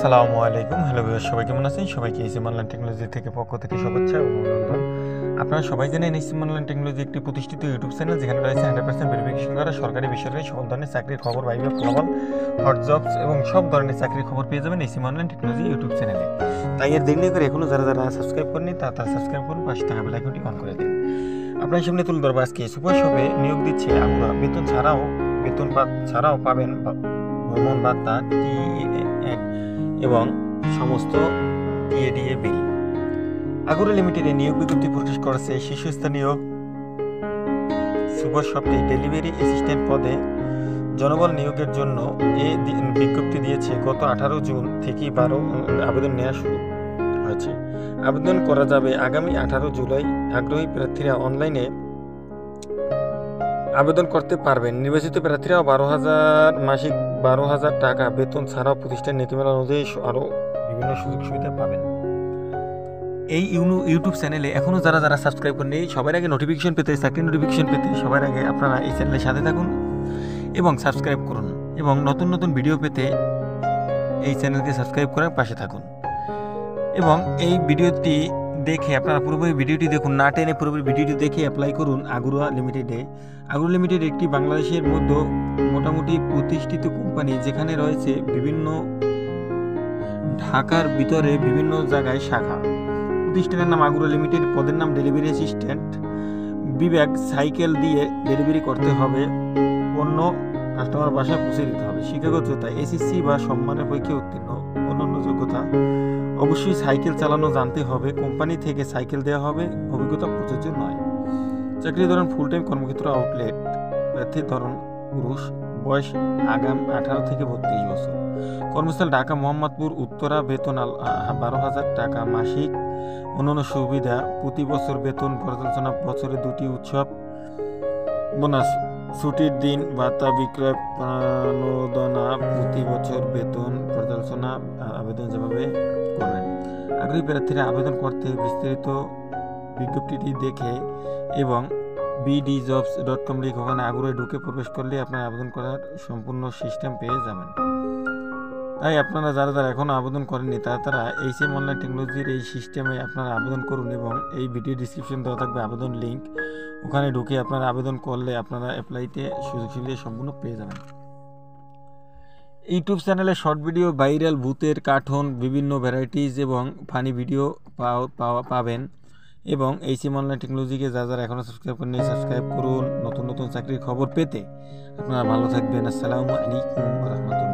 আসসালামু আলাইকুম। Hello viewer, সবাই কেমন আছেন? সবাইকে এসএম অনলাইন টেকনোলজি থেকে পক্ষ থেকে শুভেচ্ছা ও অভিনন্দন। আপনারা সবাই জানেন এসএম অনলাইন টেকনোলজি একটি প্রতিষ্ঠিত ইউটিউব চ্যানেল, যেখানে রয়েছে 100% ভেরিফিকেশন করা সরকারি বেসরকারি সকল ধরনের চাকরির খবর, ভাইভা ফলাফল, হট জবস এবং সব ধরনের চাকরির খবর পেয়ে যাবেন এসএম অনলাইন টেকনোলজি ইউটিউব চ্যানেলে। তাই আর দেরি না করে এখনও যারা সাবস্ক্রাইব করেনি তারা সাবস্ক্রাইব করুন, পাশে থাকা বেল আইকনটি অন করে দিন। আপনার সামনে তুলে ধরবো আজকে সুপার শপে নিয়োগ দিচ্ছে আগুরা। বেতন ছাড়াও পাবেন ভ্রমণ ভাতা, এবং সমস্ত টিএডিএ বিল। আগুরা লিমিটেডে নিয়োগ বিজ্ঞপ্তি প্রকাশ করেছে শীর্ষস্থানীয় সুপার শপটি ডেলিভারি অ্যাসিস্ট্যান্ট পদে জনবল নিয়োগের জন্য বিজ্ঞপ্তি দিয়েছে। গত 18 জুন থেকে আবেদন নেওয়া শুরু হয়েছে। আবেদন করা যাবে আগামী 18 জুলাই। আগ্রহী প্রার্থীরা অনলাইনে আবেদন করতে পারবেন। নির্বাচিত প্রার্থীরা মাসিক 12,000 টাকা বেতন ছাড়াও প্রতিষ্ঠান নীতিমালা অনুযায়ী আরও বিভিন্ন সুযোগ সুবিধা পাবেন। এই ইউটিউব চ্যানেলে এখনও যারা সাবস্ক্রাইব করেন, সবার আগে নোটিফিকেশন পেতে, চাকরি নোটিফিকেশন পেতে সবার আগে আপনারা এই চ্যানেলের সাথে থাকুন এবং সাবস্ক্রাইব করুন, এবং নতুন নতুন ভিডিও পেতে এই চ্যানেলকে সাবস্ক্রাইব করে পাশে থাকুন। এবং এই ভিডিওটি দেখে আপনারা পুরোপুরি ভিডিওটি দেখুন, না টেনে পুরোপুরি ভিডিওটি দেখে অ্যাপ্লাই করুন আগুরা লিমিটেডে। আগুরা লিমিটেড একটি বাংলাদেশের মধ্যে মোটামুটি প্রতিষ্ঠিত কোম্পানি, যেখানে রয়েছে বিভিন্ন ঢাকার ভিতরে বিভিন্ন জায়গায় শাখা। প্রতিষ্ঠানের নাম আগুরা লিমিটেড, পদের নাম ডেলিভারি অ্যাসিস্ট্যান্ট। বিভাগ সাইকেল দিয়ে ডেলিভারি করতে হবে, পণ্য কাস্টমার বাসায় পৌঁছে দিতে হবে। শিক্ষাগত যোগ্যতা এসএসসি বা সম্মানের পরীক্ষায় উত্তীর্ণ। অন্যান্য যোগ্যতা অবশ্যই সাইকেল চালানো জানতে হবে। কোম্পানি থেকে সাইকেল দেওয়া হবে, অভিজ্ঞতা প্রযোজ্য নয়। চাকরির ধরন ফুল টাইম কর্মক্ষেত্র আউটলেট। প্রার্থীর ধরন পুরুষ, বয়স আগাম 18 থেকে 32 বছর। কর্মস্থল ঢাকা মোহাম্মদপুর উত্তরা। বেতন 12,000 টাকা মাসিক। অন্যান্য সুবিধা প্রতি বছর বেতন পর্যালোচনা, বছরে 2টি উৎসব, বোনাস, ছুটির দিন, ভাতা, বিক্রয় প্রণোদনা, প্রতি বছর বেতন পর্যালোচনা। আবেদন যেভাবে করবেন, আগ্রহী প্রার্থীরা আবেদন করতে বিস্তারিত বিজ্ঞপ্তিটি দেখে এবং bdjobs.com লিখে ওখানে আগ্রহে ঢুকে প্রবেশ করলে আপনার আবেদন করার সম্পূর্ণ সিস্টেম পেয়ে যাবেন। তাই আপনারা যারা এখনও আবেদন করেননি তারা এইচএম অনলাইন টেকনোলজির এই সিস্টেমে আপনারা আবেদন করুন, এবং এই ভিডিও ডিসক্রিপশন দেওয়া থাকবে আবেদন লিঙ্ক, ওখানে ঢুকে আপনারা আবেদন করলে আপনারা অ্যাপ্লাইতে সুযোগ সুবিধা সম্পূর্ণ পেয়ে যাবেন। ইউটিউব চ্যানেলে শর্ট ভিডিও, ভাইরাল, ভূতের কার্টুন, বিভিন্ন ভ্যারাইটিস এবং ফানি ভিডিও পাবেন। এবং এইচএম অনলাইন টেকনোলজিকে যারা এখনও সাবস্ক্রাইব করেননি সাবস্ক্রাইব করুন নতুন নতুন চাকরির খবর পেতে। আপনারা ভালো থাকবেন। আসসালামু আলাইকুম ওয়া রাহমাতুল্লাহ।